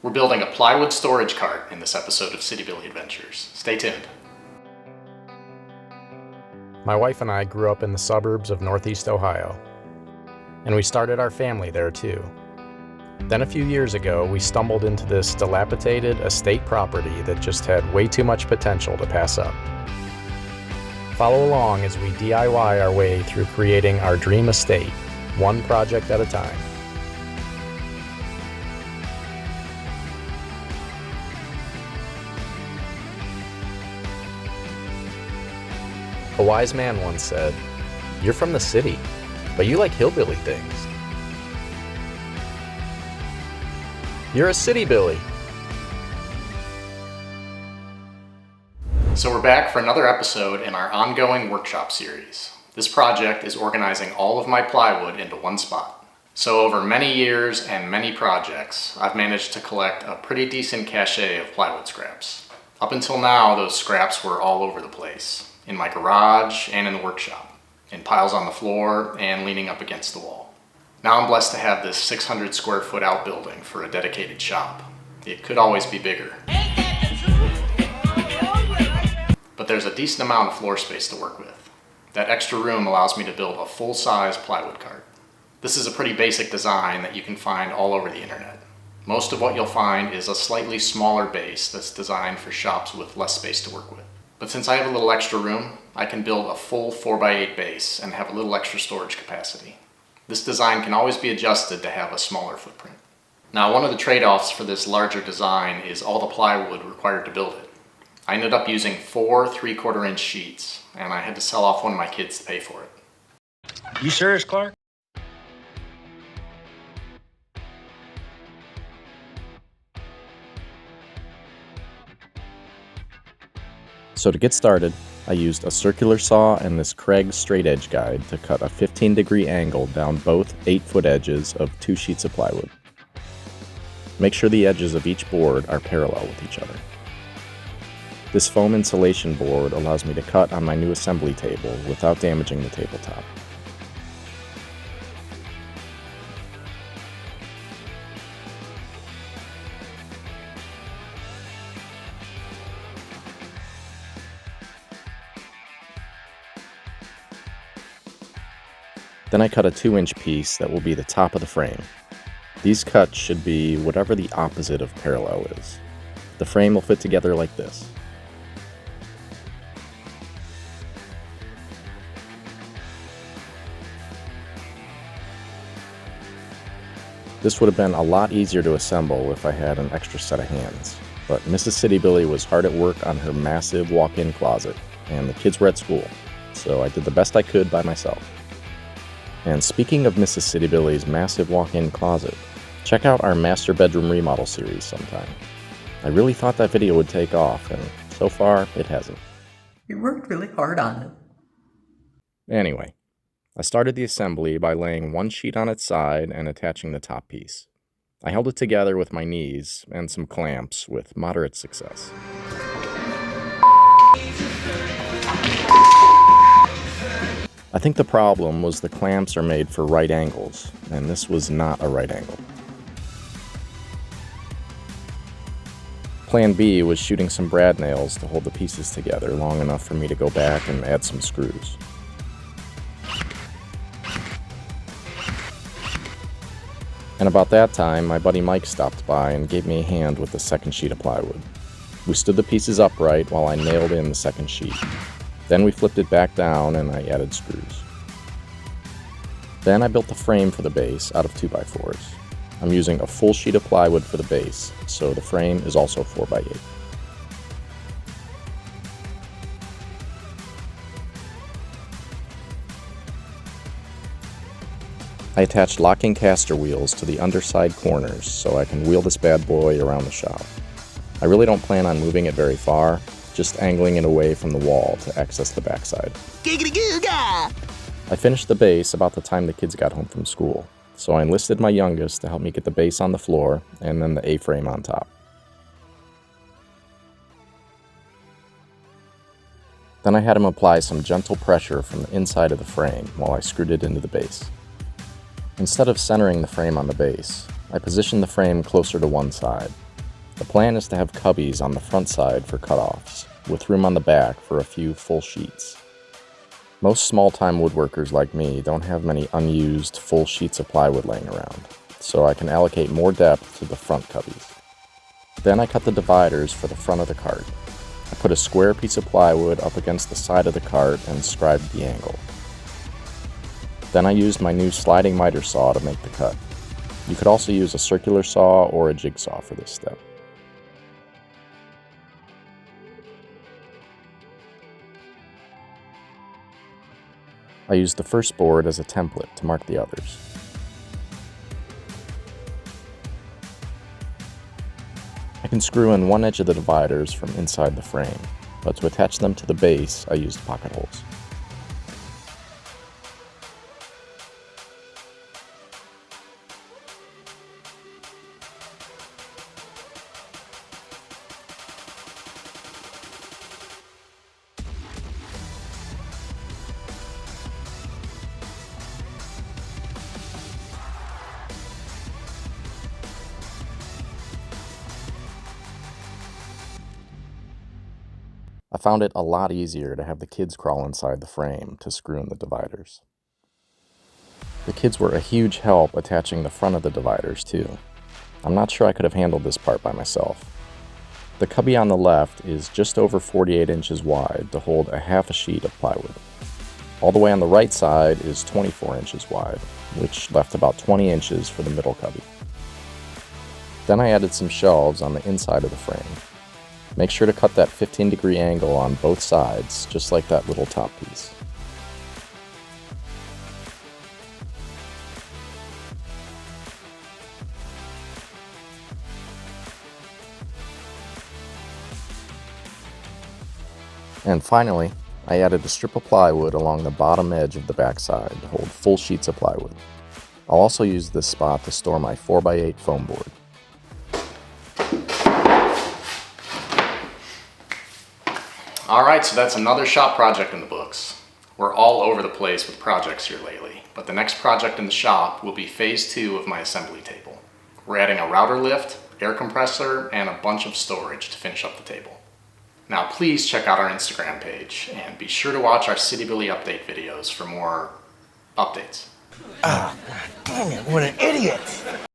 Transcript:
We're building a plywood storage cart in this episode of CityBilly Adventures. Stay tuned. My wife and I grew up in the suburbs of Northeast Ohio, and we started our family there too. Then a few years ago, we stumbled into this dilapidated estate property that just had way too much potential to pass up. Follow along as we DIY our way through creating our dream estate, one project at a time. A wise man once said, "You're from the city, but you like hillbilly things. You're a city Billy." So we're back for another episode in our ongoing workshop series. This project is organizing all of my plywood into one spot. So over many years and many projects, I've managed to collect a pretty decent cache of plywood scraps. Up until now, those scraps were all over the place, in my garage and in the workshop, in piles on the floor and leaning up against the wall. Now I'm blessed to have this 600 square foot outbuilding for a dedicated shop. It could always be bigger. But there's a decent amount of floor space to work with. That extra room allows me to build a full-size plywood cart. This is a pretty basic design that you can find all over the internet. Most of what you'll find is a slightly smaller base that's designed for shops with less space to work with. But since I have a little extra room, I can build a full 4x8 base and have a little extra storage capacity. This design can always be adjusted to have a smaller footprint. Now, one of the trade-offs for this larger design is all the plywood required to build it. I ended up using 4 3/4-inch sheets, and I had to sell off one of my kids to pay for it. You serious, Clark? So to get started, I used a circular saw and this Craig straight edge guide to cut a 15-degree angle down both 8-foot edges of 2 sheets of plywood. Make sure the edges of each board are parallel with each other. This foam insulation board allows me to cut on my new assembly table without damaging the tabletop. Then I cut a 2-inch piece that will be the top of the frame. These cuts should be whatever the opposite of parallel is. The frame will fit together like this. This would have been a lot easier to assemble if I had an extra set of hands, but Mrs. CityBilly was hard at work on her massive walk-in closet, and the kids were at school, so I did the best I could by myself. And speaking of Mrs. CityBilly's massive walk-in closet, check out our master bedroom remodel series sometime. I really thought that video would take off, and so far, it hasn't. You worked really hard on it. Anyway, I started the assembly by laying one sheet on its side and attaching the top piece. I held it together with my knees and some clamps with moderate success. I think the problem was the clamps are made for right angles, and this was not a right angle. Plan B was shooting some brad nails to hold the pieces together long enough for me to go back and add some screws. And about that time, my buddy Mike stopped by and gave me a hand with the second sheet of plywood. We stood the pieces upright while I nailed in the second sheet. Then we flipped it back down and I added screws. Then I built the frame for the base out of 2x4s. I'm using a full sheet of plywood for the base, so the frame is also 4x8. I attached locking caster wheels to the underside corners so I can wheel this bad boy around the shop. I really don't plan on moving it very far, just angling it away from the wall to access the backside. Giggity-goo-ga! I finished the base about the time the kids got home from school, so I enlisted my youngest to help me get the base on the floor and then the A-frame on top. Then I had him apply some gentle pressure from the inside of the frame while I screwed it into the base. Instead of centering the frame on the base, I positioned the frame closer to one side. The plan is to have cubbies on the front side for cutoffs, with room on the back for a few full sheets. Most small-time woodworkers like me don't have many unused full sheets of plywood laying around, so I can allocate more depth to the front cubbies. Then I cut the dividers for the front of the cart. I put a square piece of plywood up against the side of the cart and scribed the angle. Then I used my new sliding miter saw to make the cut. You could also use a circular saw or a jigsaw for this step. I used the first board as a template to mark the others. I can screw in one edge of the dividers from inside the frame, but to attach them to the base, I used pocket holes. I found it a lot easier to have the kids crawl inside the frame to screw in the dividers. The kids were a huge help attaching the front of the dividers too. I'm not sure I could have handled this part by myself. The cubby on the left is just over 48 inches wide to hold a half a sheet of plywood. All the way on the right side is 24 inches wide, which left about 20 inches for the middle cubby. Then I added some shelves on the inside of the frame. Make sure to cut that 15-degree angle on both sides, just like that little top piece. And finally, I added a strip of plywood along the bottom edge of the backside to hold full sheets of plywood. I'll also use this spot to store my 4x8 foam board. Alright, so that's another shop project in the books. We're all over the place with projects here lately, but the next project in the shop will be phase 2 of my assembly table. We're adding a router lift, air compressor, and a bunch of storage to finish up the table. Now please check out our Instagram page, and be sure to watch our CityBilly update videos for more updates. Oh, God dang it, what an idiot!